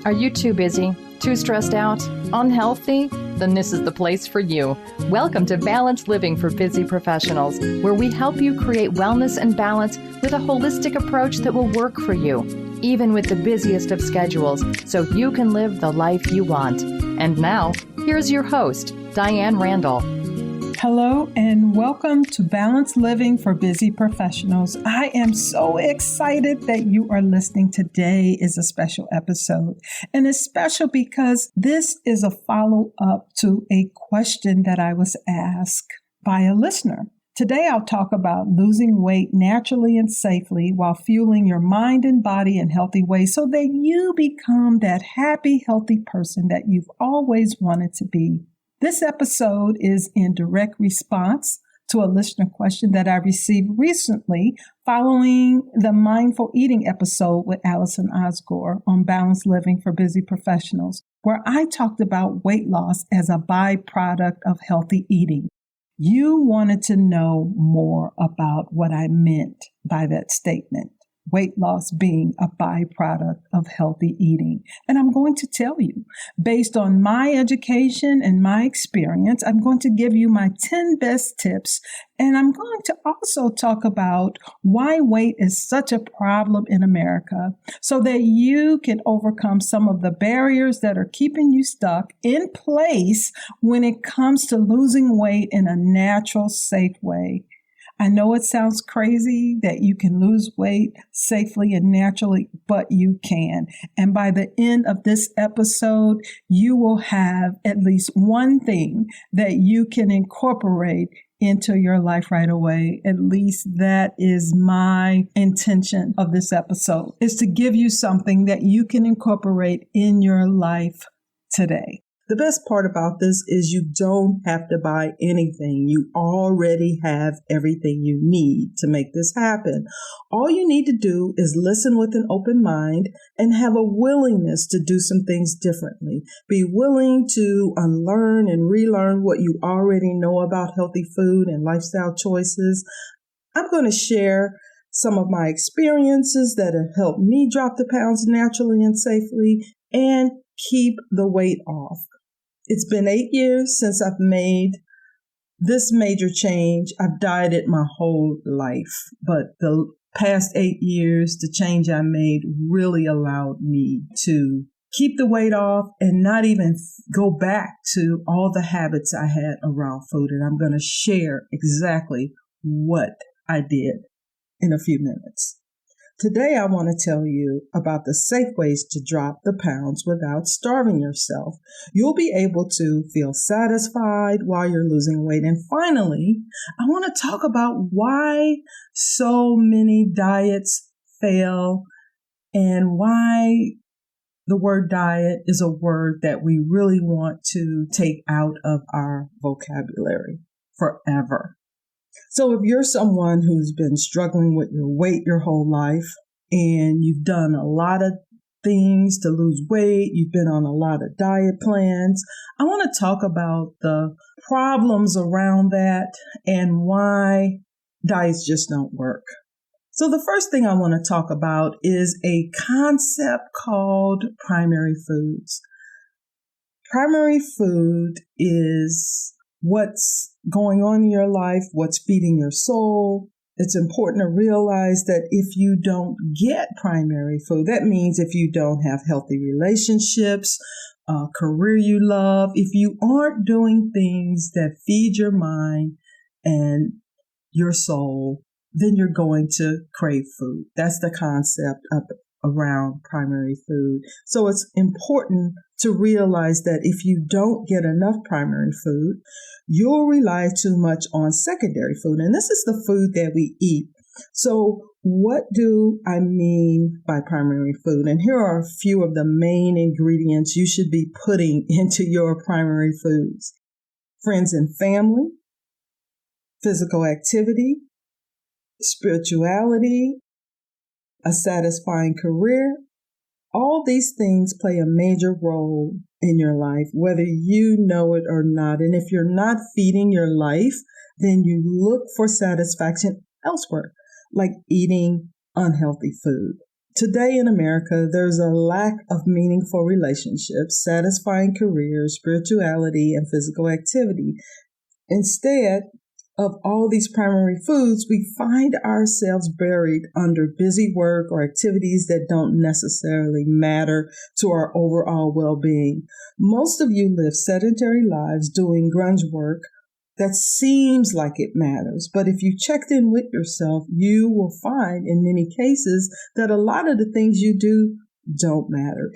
Are you too busy, too stressed out, unhealthy? Then this is the place for you. Welcome to Balanced Living for Busy Professionals, where we help you create wellness and balance with a holistic approach that will work for you, even with the busiest of schedules, so you can live the life you want. And now, here's your host, Diane Randall. Hello and welcome to Balanced Living for Busy Professionals. I am so excited that you are listening. Today is a special episode, and it's special because this is a follow-up to a question that I was asked by a listener. Today I'll talk about losing weight naturally and safely while fueling your mind and body in healthy ways so that you become that happy, healthy person that you've always wanted to be. This episode is in direct response to a listener question that I received recently following the mindful eating episode with Allison Osgour on Balanced Living for Busy Professionals, where I talked about weight loss as a byproduct of healthy eating. You wanted to know more about what I meant by that statement. Weight loss being a byproduct of healthy eating. And I'm going to tell you, based on my education and my experience, I'm going to give you my 10 best tips. And I'm going to also talk about why weight is such a problem in America so that you can overcome some of the barriers that are keeping you stuck in place when it comes to losing weight in a natural, safe way. I know it sounds crazy that you can lose weight safely and naturally, but you can. And by the end of this episode, you will have at least one thing that you can incorporate into your life right away. At least that is my intention of this episode, is to give you something that you can incorporate in your life today. The best part about this is you don't have to buy anything. You already have everything you need to make this happen. All you need to do is listen with an open mind and have a willingness to do some things differently. Be willing to unlearn and relearn what you already know about healthy food and lifestyle choices. I'm going to share some of my experiences that have helped me drop the pounds naturally and safely and keep the weight off. It's been 8 years since I've made this major change. I've dieted my whole life, but the past 8 years, the change I made really allowed me to keep the weight off and not even go back to all the habits I had around food. And I'm going to share exactly what I did in a few minutes. Today, I want to tell you about the safe ways to drop the pounds without starving yourself. You'll be able to feel satisfied while you're losing weight. And finally, I want to talk about why so many diets fail and why the word diet is a word that we really want to take out of our vocabulary forever. So if you're someone who's been struggling with your weight your whole life and you've done a lot of things to lose weight, you've been on a lot of diet plans, I want to talk about the problems around that and why diets just don't work. So the first thing I want to talk about is a concept called primary foods. Primary food is what's going on in your life, what's feeding your soul. It's important to realize that if you don't get primary food, that means if you don't have healthy relationships, a career you love, if you aren't doing things that feed your mind and your soul, then you're going to crave food. That's the concept around primary food. So it's important to realize that if you don't get enough primary food, you'll rely too much on secondary food. And this is the food that we eat. So what do I mean by primary food? And here are a few of the main ingredients you should be putting into your primary foods. Friends and family, physical activity, spirituality, a satisfying career. All these things play a major role in your life, whether you know it or not. And if you're not feeding your life, then you look for satisfaction elsewhere, like eating unhealthy food. Today in America, there's a lack of meaningful relationships, satisfying careers, spirituality, and physical activity. Instead of all these primary foods, we find ourselves buried under busy work or activities that don't necessarily matter to our overall well-being. Most of you live sedentary lives doing grunge work that seems like it matters. But if you checked in with yourself, you will find in many cases that a lot of the things you do don't matter.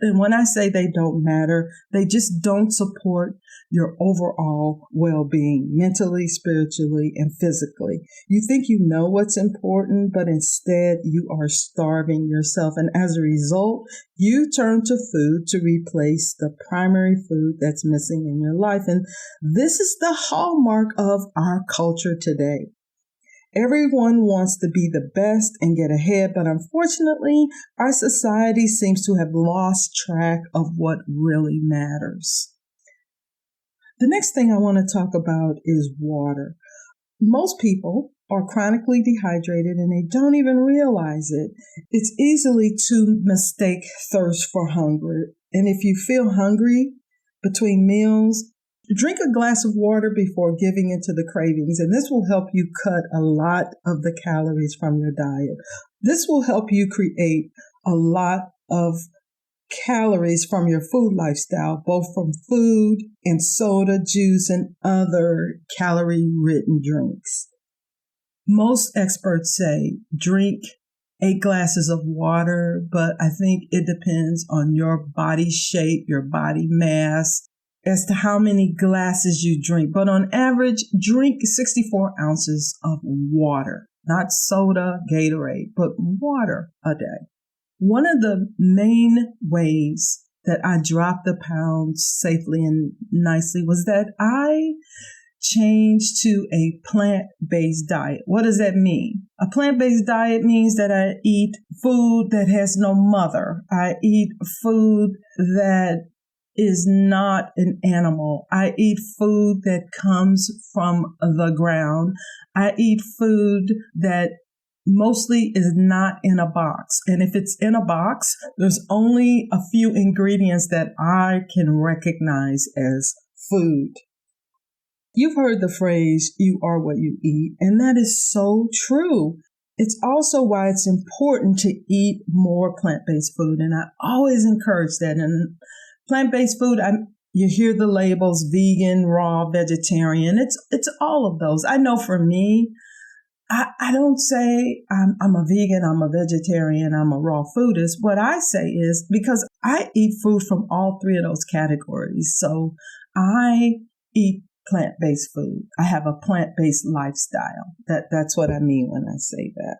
And when I say they don't matter, they just don't support your overall well-being, mentally, spiritually, and physically. You think you know what's important, but instead you are starving yourself. And as a result, you turn to food to replace the primary food that's missing in your life. And this is the hallmark of our culture today. Everyone wants to be the best and get ahead, but unfortunately, our society seems to have lost track of what really matters. The next thing I want to talk about is water. Most people are chronically dehydrated and they don't even realize it. It's easily to mistake thirst for hunger. And if you feel hungry between meals, drink a glass of water before giving into the cravings, and this will help you cut a lot of the calories from your diet. This will help you create a lot of calories from your food lifestyle, both from food and soda, juice, and other calorie-ridden drinks. Most experts say drink 8 glasses of water, but I think it depends on your body shape, your body mass, as to how many glasses you drink. But on average, drink 64 ounces of water, not soda, Gatorade, but water a day. One of the main ways that I dropped the pounds safely and nicely was that I changed to a plant-based diet. What does that mean? A plant-based diet means that I eat food that has no mother. I eat food that is not an animal. I eat food that comes from the ground. I eat food that mostly is not in a box. And if it's in a box, there's only a few ingredients that I can recognize as food. You've heard the phrase, you are what you eat, and that is so true. It's also why it's important to eat more plant-based food, and I always encourage that. And plant-based food, you hear the labels, vegan, raw, vegetarian. It's all of those. I know for me, I don't say I'm a vegan, I'm a vegetarian, I'm a raw foodist. What I say is because I eat food from all 3 of those categories. So I eat plant-based food. I have a plant-based lifestyle. That's what I mean when I say that.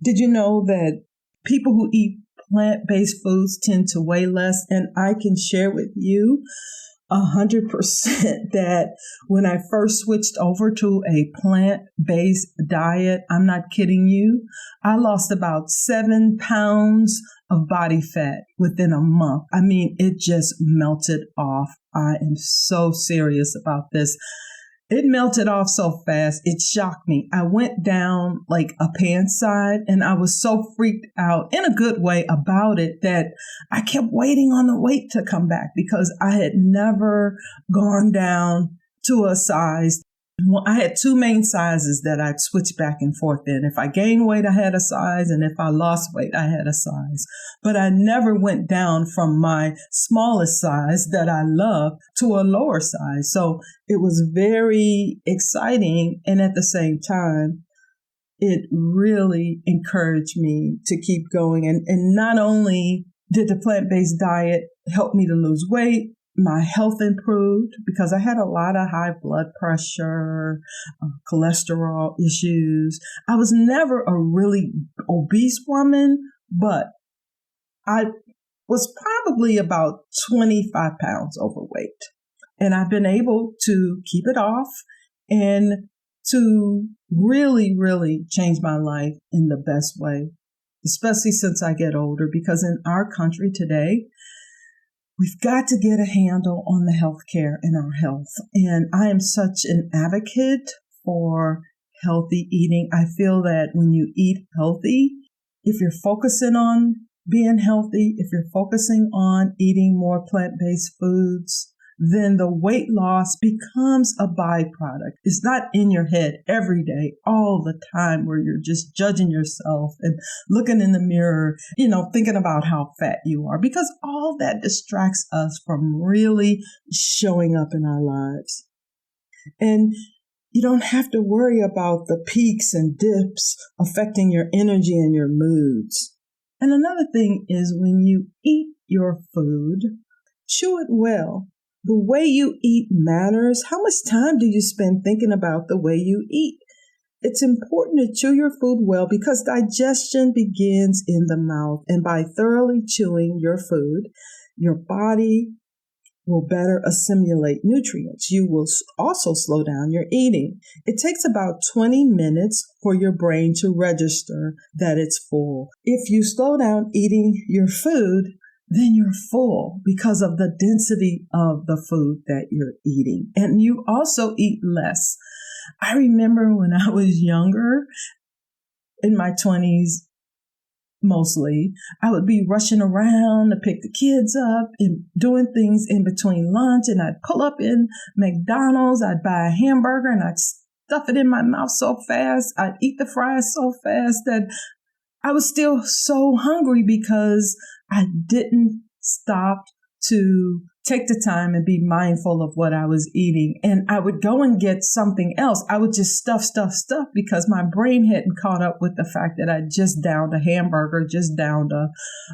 Did you know that people who eat plant-based foods tend to weigh less? And I can share with you 100% that when I first switched over to a plant-based diet, I'm not kidding you, I lost about 7 pounds of body fat within a month. I mean, it just melted off. I am so serious about this. It melted off so fast, it shocked me. I went down like a pants size and I was so freaked out in a good way about it that I kept waiting on the weight to come back because I had never gone down to a size. Well, I had 2 main sizes that I'd switch back and forth in. If I gained weight, I had a size, and if I lost weight, I had a size. But I never went down from my smallest size that I love to a lower size. So it was very exciting, and at the same time, it really encouraged me to keep going. And not only did the plant-based diet help me to lose weight, my health improved because I had a lot of high blood pressure, cholesterol issues. I was never a really obese woman, but I was probably about 25 pounds overweight. And I've been able to keep it off and to really, really change my life in the best way, especially since I get older, because in our country today, we've got to get a handle on the healthcare and our health. And I am such an advocate for healthy eating. I feel that when you eat healthy, if you're focusing on being healthy, if you're focusing on eating more plant-based foods, then the weight loss becomes a byproduct. It's not in your head every day, all the time, where you're just judging yourself and looking in the mirror, thinking about how fat you are, because all that distracts us from really showing up in our lives. And you don't have to worry about the peaks and dips affecting your energy and your moods. And another thing is, when you eat your food, chew it well. The way you eat matters. How much time do you spend thinking about the way you eat? It's important to chew your food well, because digestion begins in the mouth. And by thoroughly chewing your food, your body will better assimilate nutrients. You will also slow down your eating. It takes about 20 minutes for your brain to register that it's full. If you slow down eating your food, then you're full because of the density of the food that you're eating. And you also eat less. I remember when I was younger, in my 20s mostly, I would be rushing around to pick the kids up and doing things in between lunch. And I'd pull up in McDonald's, I'd buy a hamburger and I'd stuff it in my mouth so fast. I'd eat the fries so fast that I was still so hungry, because I didn't stop to take the time and be mindful of what I was eating. And I would go and get something else. I would just stuff, because my brain hadn't caught up with the fact that I just downed a hamburger, just downed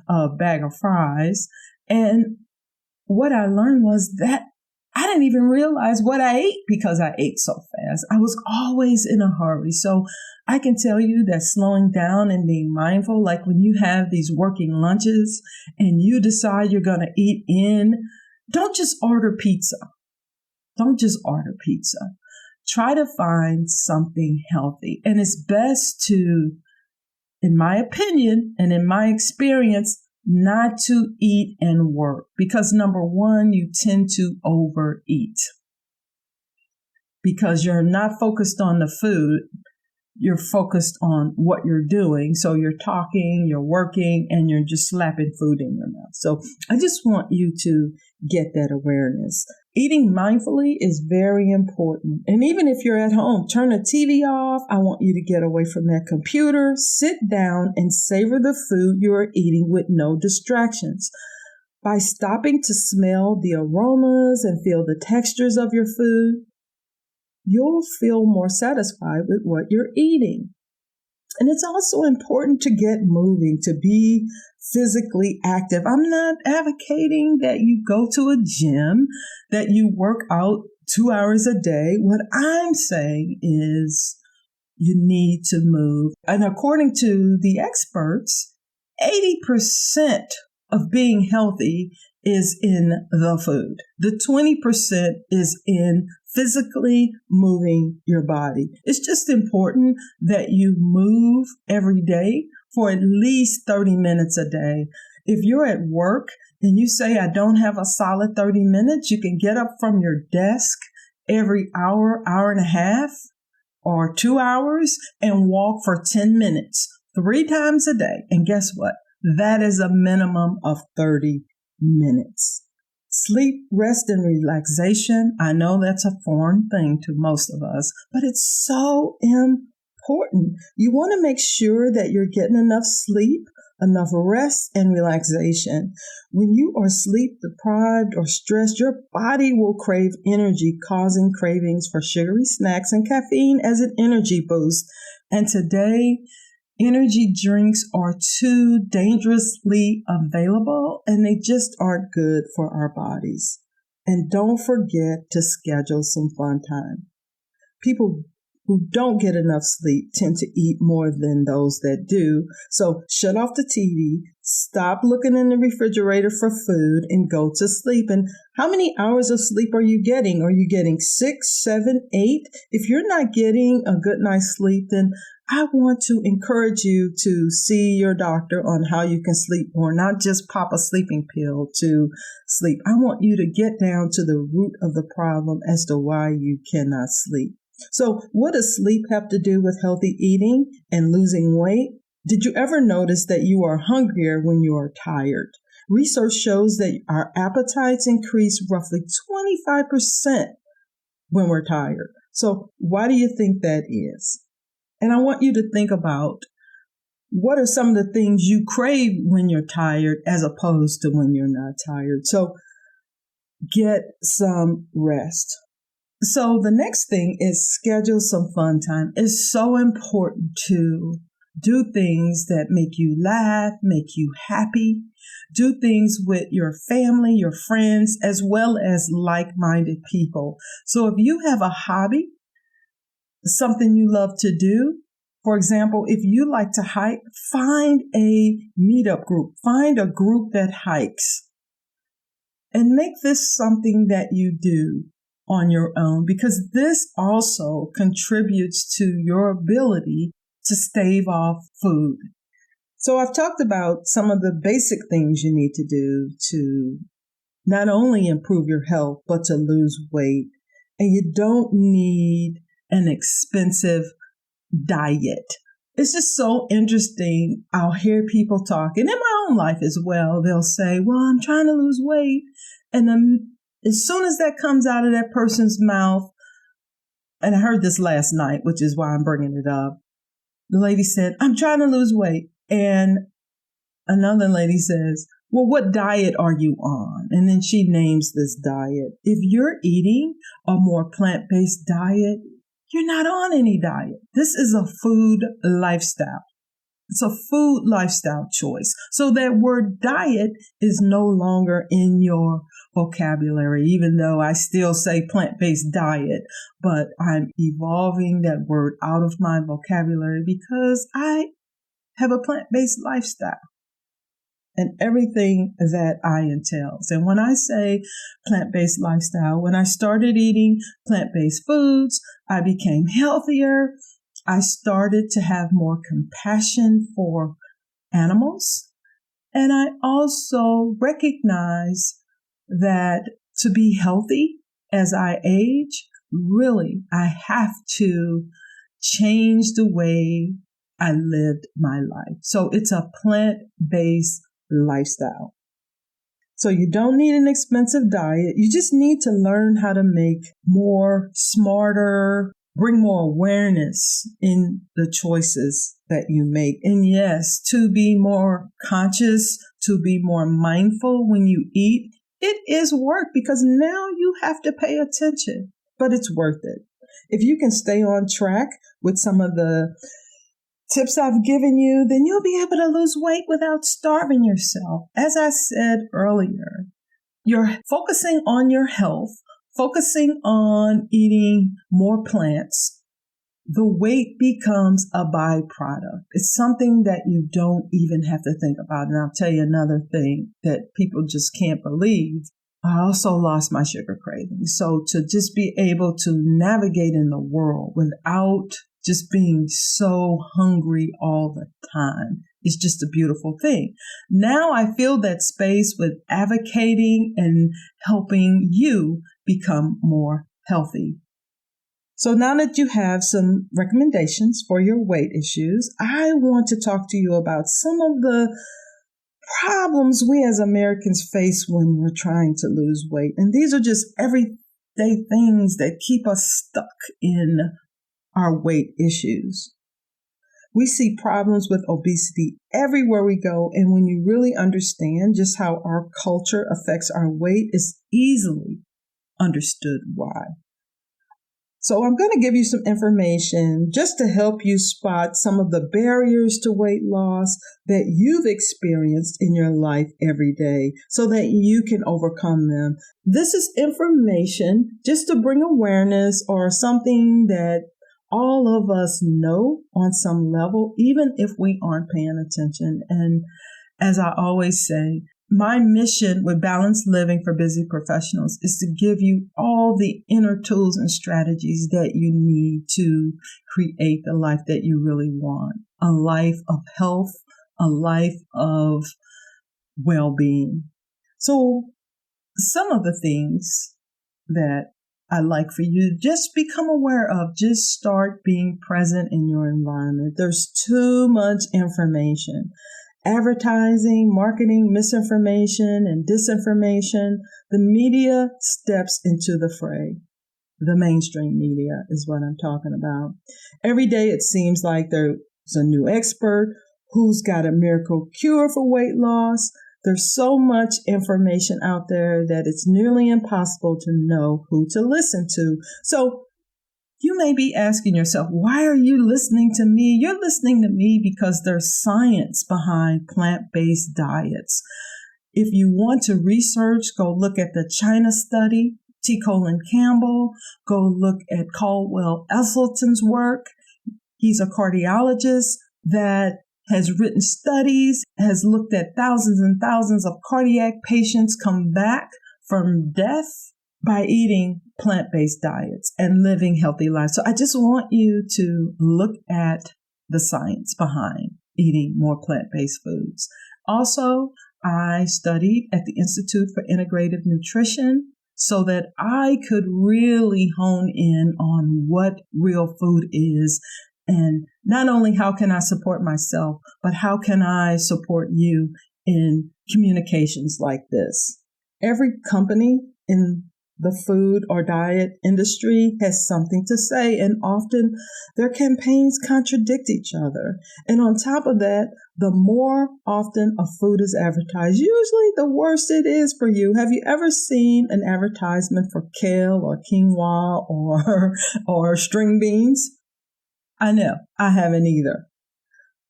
a bag of fries. And what I learned was that I didn't even realize what I ate, because I ate so fast. I was always in a hurry. So I can tell you that slowing down and being mindful, like when you have these working lunches and you decide you're going to eat in, don't just order pizza. Don't just order pizza. Try to find something healthy. And it's best to, in my opinion and in my experience, not to eat and work, because number one, you tend to overeat because you're not focused on the food. You're focused on what you're doing. So you're talking, you're working, and you're just slapping food in your mouth. So I just want you to get that awareness. Eating mindfully is very important. And even if you're at home, turn the TV off. I want you to get away from that computer, sit down and savor the food you are eating with no distractions. By stopping to smell the aromas and feel the textures of your food, you'll feel more satisfied with what you're eating. And it's also important to get moving, to be physically active. I'm not advocating that you go to a gym, that you work out 2 hours a day. What I'm saying is you need to move. And according to the experts, 80% of being healthy is in the food. The 20% is in physically moving your body. It's just important that you move every day for at least 30 minutes a day. If you're at work and you say, I don't have a solid 30 minutes, you can get up from your desk every hour, hour and a half, or 2 hours and walk for 10 minutes, 3 times a day. And guess what? That is a minimum of 30 minutes. Sleep, rest, and relaxation. I know that's a foreign thing to most of us, but it's so important. You want to make sure that you're getting enough sleep, enough rest, and relaxation. When you are sleep deprived or stressed, your body will crave energy, causing cravings for sugary snacks and caffeine as an energy boost. And today, energy drinks are too dangerously available, and they just aren't good for our bodies. And don't forget to schedule some fun time. People who don't get enough sleep tend to eat more than those that do. So shut off the TV, stop looking in the refrigerator for food, and go to sleep. And how many hours of sleep are you getting? Are you getting 6, 7, 8? If you're not getting a good night's sleep, then I want to encourage you to see your doctor on how you can sleep more, not just pop a sleeping pill to sleep. I want you to get down to the root of the problem as to why you cannot sleep. So what does sleep have to do with healthy eating and losing weight? Did you ever notice that you are hungrier when you are tired? Research shows that our appetites increase roughly 25% when we're tired. So why do you think that is? And I want you to think about what are some of the things you crave when you're tired as opposed to when you're not tired. So get some rest. So the next thing is schedule some fun time. It's so important to do things that make you laugh, make you happy. Do things with your family, your friends, as well as like-minded people. So if you have a hobby, something you love to do, for example, if you like to hike, find a meetup group, find a group that hikes, and make this something that you do on your own, because this also contributes to your ability to stave off food. So I've talked about some of the basic things you need to do to not only improve your health, but to lose weight. And you don't need an expensive diet. It's just so interesting. I'll hear people talk, and in my own life as well, they'll say, well, I'm trying to lose weight. And then as soon as that comes out of that person's mouth, and I heard this last night, which is why I'm bringing it up, the lady said, I'm trying to lose weight. And another lady says, well, what diet are you on? And then she names this diet. If you're eating a more plant-based diet, you're not on any diet. This is a food lifestyle. It's a food lifestyle choice. So that word diet is no longer in your vocabulary, even though I still say plant-based diet, but I'm evolving that word out of my vocabulary because I have a plant-based lifestyle and everything that I entails. And when I say plant-based lifestyle, when I started eating plant-based foods, I became healthier. I started to have more compassion for animals. And I also recognize that to be healthy as I age, really, I have to change the way I lived my life. So it's a plant-based lifestyle. So you don't need an expensive diet. You just need to learn how to make more smarter, bring more awareness in the choices that you make. And yes, to be more conscious, to be more mindful when you eat, it is work because now you have to pay attention, but it's worth it. If you can stay on track with some of the tips I've given you, then you'll be able to lose weight without starving yourself. As I said earlier, you're focusing on your health, focusing on eating more plants. The weight becomes a byproduct. It's something that you don't even have to think about. And I'll tell you another thing that people just can't believe. I also lost my sugar cravings. So to just be able to navigate in the world without just being so hungry all the time is just a beautiful thing. Now I feel that space with advocating and helping you become more healthy. So now that you have some recommendations for your weight issues, I want to talk to you about some of the problems we as Americans face when we're trying to lose weight. And these are just everyday things that keep us stuck in our weight issues. We see problems with obesity everywhere we go, and when you really understand just how our culture affects our weight, it's easily understood why. So I'm going to give you some information just to help you spot some of the barriers to weight loss that you've experienced in your life every day so that you can overcome them. This is information just to bring awareness or something that all of us know on some level, even if we aren't paying attention. And as I always say, my mission with Balanced Living for Busy Professionals is to give you all the inner tools and strategies that you need to create the life that you really want. A life of health, a life of well-being. So some of the things that I'd like for you to just become aware of. Just start being present in your environment. There's too much information. Advertising, marketing, misinformation, and disinformation. The media steps into the fray. The mainstream media is what I'm talking about. Every day it seems like there's a new expert who's got a miracle cure for weight loss. There's so much information out there that it's nearly impossible to know who to listen to. So you may be asking yourself, why are you listening to me? You're listening to me because there's science behind plant-based diets. If you want to research, go look at the China study, T. Colin Campbell. Go look at Caldwell Esselstyn's work. He's a cardiologist that has written studies, has looked at thousands and thousands of cardiac patients come back from death by eating plant-based diets and living healthy lives. So I just want you to look at the science behind eating more plant-based foods. Also, I studied at the Institute for Integrative Nutrition so that I could really hone in on what real food is. And not only how can I support myself, but how can I support you in communications like this? Every company in the food or diet industry has something to say, and often their campaigns contradict each other. And on top of that, the more often a food is advertised, usually the worse it is for you. Have you ever seen an advertisement for kale or quinoa or string beans? I know, I haven't either.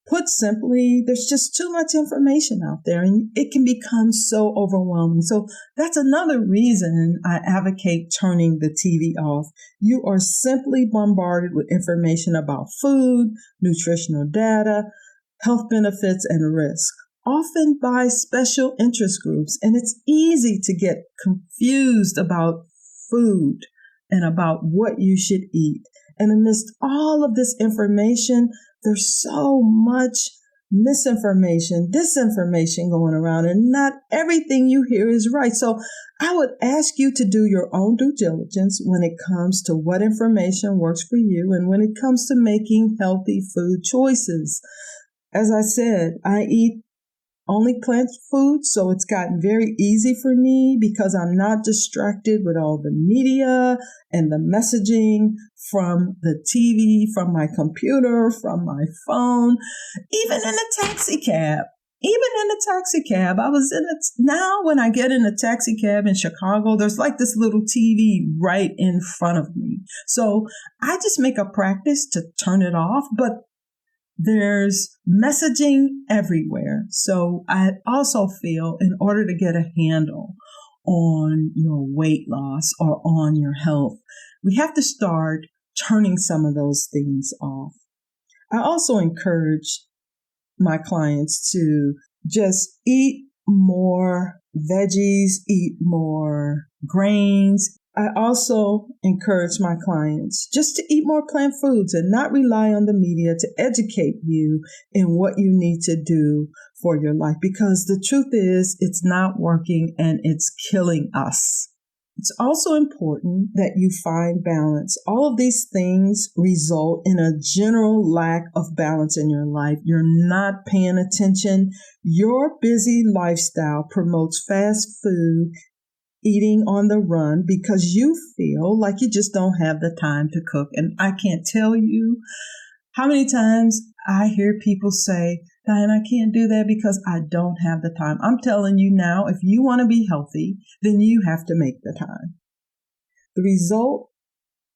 Put simply, there's just too much information out there and it can become so overwhelming. So that's another reason I advocate turning the TV off. You are simply bombarded with information about food, nutritional data, health benefits, and risk, often by special interest groups. And it's easy to get confused about food and about what you should eat. And amidst all of this information, there's so much misinformation, disinformation going around, and not everything you hear is right. So I would ask you to do your own due diligence when it comes to what information works for you and when it comes to making healthy food choices. As I said, I eat only plant food, so it's gotten very easy for me because I'm not distracted with all the media and the messaging from the TV, from my computer, from my phone, even in a taxi cab. Now when I get in a taxi cab in Chicago, there's like this little TV right in front of me. So I just make a practice to turn it off, but there's messaging everywhere. So I also feel in order to get a handle on your weight loss or on your health, we have to start turning some of those things off. I also encourage my clients to just eat more veggies, eat more grains. I also encourage my clients just to eat more plant foods and not rely on the media to educate you in what you need to do for your life, because the truth is it's not working and it's killing us. It's also important that you find balance. All of these things result in a general lack of balance in your life. You're not paying attention. Your busy lifestyle promotes fast food, eating on the run, because you feel like you just don't have the time to cook. And I can't tell you how many times I hear people say, Diane, I can't do that because I don't have the time. I'm telling you now, if you want to be healthy, then you have to make the time. The result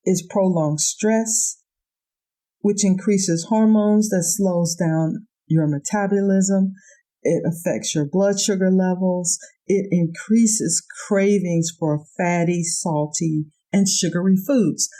is prolonged stress, which increases hormones that slows down your metabolism. It affects your blood sugar levels. It increases cravings for fatty, salty, and sugary foods,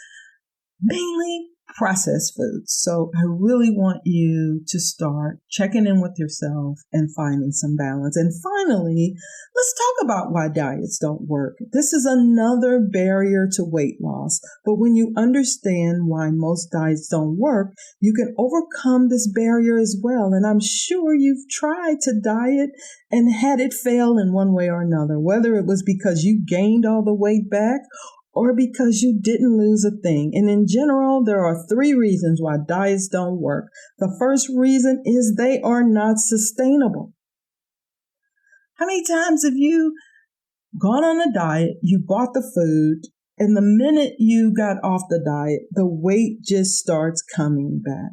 mainly processed foods. So I really want you to start checking in with yourself and finding some balance. And finally, let's talk about why diets don't work. This is another barrier to weight loss. But when you understand why most diets don't work, you can overcome this barrier as well. And I'm sure you've tried to diet and had it fail in one way or another, whether it was because you gained all the weight back or because you didn't lose a thing. And in general, there are 3 reasons why diets don't work. The first reason is they are not sustainable. How many times have you gone on a diet, you bought the food, and the minute you got off the diet, the weight just starts coming back?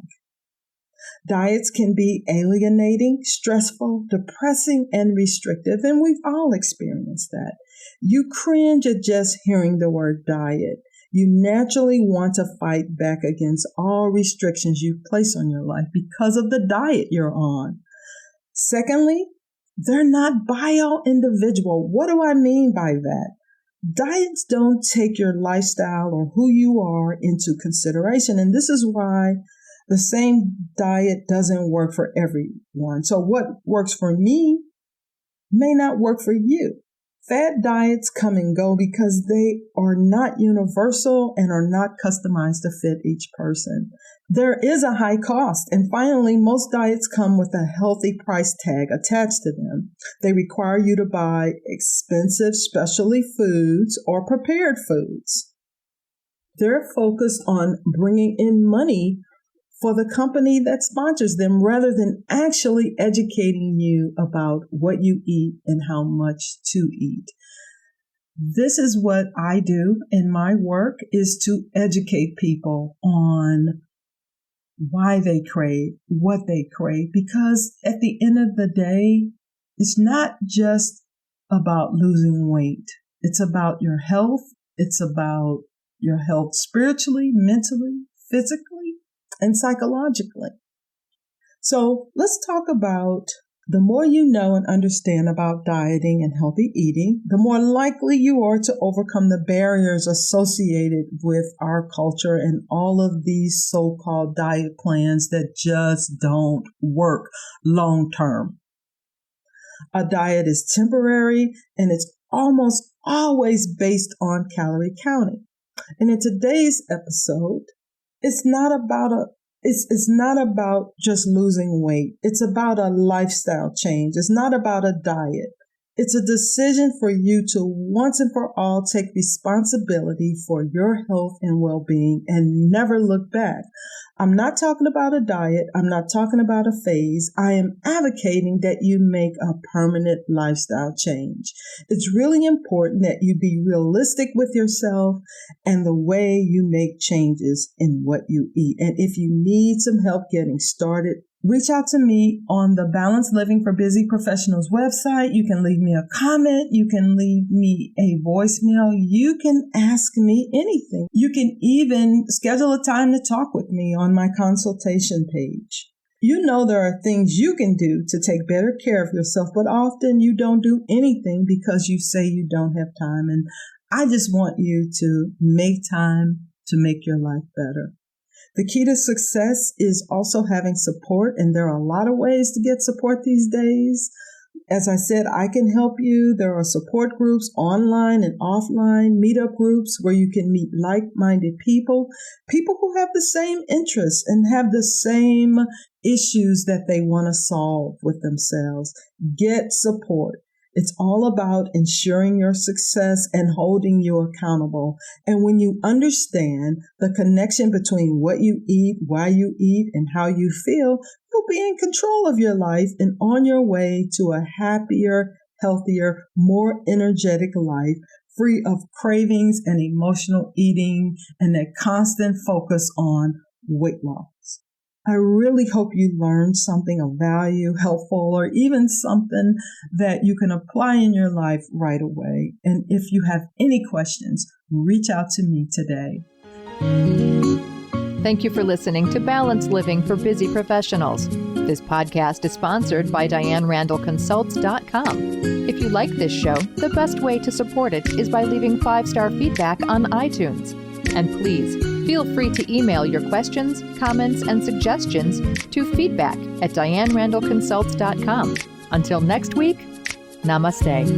Diets can be alienating, stressful, depressing, and restrictive, and we've all experienced that. You cringe at just hearing the word diet. You naturally want to fight back against all restrictions you place on your life because of the diet you're on. Secondly, they're not bio-individual. What do I mean by that? Diets don't take your lifestyle or who you are into consideration, and this is why the same diet doesn't work for everyone. So what works for me may not work for you. Fad diets come and go because they are not universal and are not customized to fit each person. There is a high cost. And finally, most diets come with a healthy price tag attached to them. They require you to buy expensive specialty foods or prepared foods. They're focused on bringing in money for the company that sponsors them rather than actually educating you about what you eat and how much to eat. This is what I do in my work, is to educate people on why they crave, what they crave, because at the end of the day, it's not just about losing weight. It's about your health. It's about your health spiritually, mentally, physically, and psychologically. So let's talk about the more you know and understand about dieting and healthy eating, the more likely you are to overcome the barriers associated with our culture and all of these so-called diet plans that just don't work long term. A diet is temporary and it's almost always based on calorie counting. And in today's episode, it's not about just losing weight. It's about a lifestyle change. It's not about a diet. It's a decision for you to once and for all take responsibility for your health and well-being and never look back. I'm not talking about a diet. I'm not talking about a phase. I am advocating that you make a permanent lifestyle change. It's really important that you be realistic with yourself and the way you make changes in what you eat. And if you need some help getting started, reach out to me on the Balanced Living for Busy Professionals website. You can leave me a comment. You can leave me a voicemail. You can ask me anything. You can even schedule a time to talk with me on my consultation page. You know there are things you can do to take better care of yourself, but often you don't do anything because you say you don't have time. And I just want you to make time to make your life better. The key to success is also having support, and there are a lot of ways to get support these days. As I said, I can help you. There are support groups online and offline, meetup groups where you can meet like-minded people who have the same interests and have the same issues that they want to solve with themselves. Get support. It's all about ensuring your success and holding you accountable. And when you understand the connection between what you eat, why you eat, and how you feel, you'll be in control of your life and on your way to a happier, healthier, more energetic life, free of cravings and emotional eating and that constant focus on weight loss. I really hope you learned something of value, helpful, or even something that you can apply in your life right away. And if you have any questions, reach out to me today. Thank you for listening to Balanced Living for Busy Professionals. This podcast is sponsored by DianeRandallConsults.com. If you like this show, the best way to support it is by leaving 5-star feedback on iTunes. And please, feel free to email your questions, comments, and suggestions to feedback@DianeRandallConsults.com. Until next week, namaste.